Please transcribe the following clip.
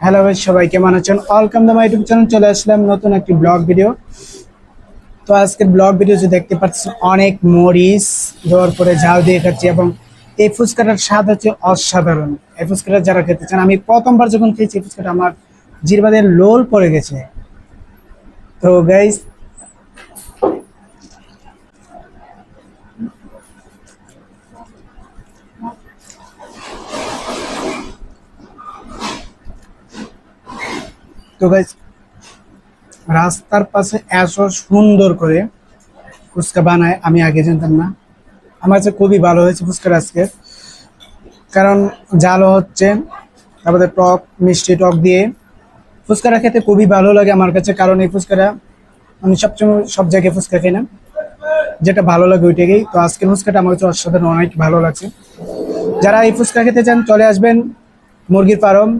Hello সবাই, কেমন আছেন? Welcome to my YouTube channel. চলে আসলাম নতুন একটি ব্লগ ভিডিও। তো আজকের ব্লগ ভিডিও যে দেখতে পাচ্ছেন, অনেক মরিচ দেওয়ার পরে ঝাল দিয়ে খাচ্ছি এবং এই ফুচকাটার স্বাদ হচ্ছে অসাধারণ। এই ফুচকাটা যারা খেতে চান, আমি প্রথমবার যখন খেয়েছি এই ফুচকাটা আমার জিহ্বাতে লোল পড়ে গেছে। তো গাইস, তো গাইস রাস্তার পাশে এত সুন্দর করে ফুচকা বানায় আমি আগে জানতাম না। আমার কাছে খুবই ভালো হয়েছে ফুচকাটা আজকে, কারণ জালও হচ্ছে, তারপরে টক মিষ্টি টক দিয়ে ফুচকাটা খেতে খুবই ভালো লাগে আমার কাছে। কারণ এই ফুচকাটা আমি সবসময় সব জায়গায় ফুচকা খাই না, যেটা ভালো লাগে ওইটাকেই। তো আজকের ফুচকাটা আমার কাছে অসাধারণ, অনেক ভালো লাগছে। যারা এই ফুচকা খেতে চান চলে আসবেন মুরগির ফার্ম।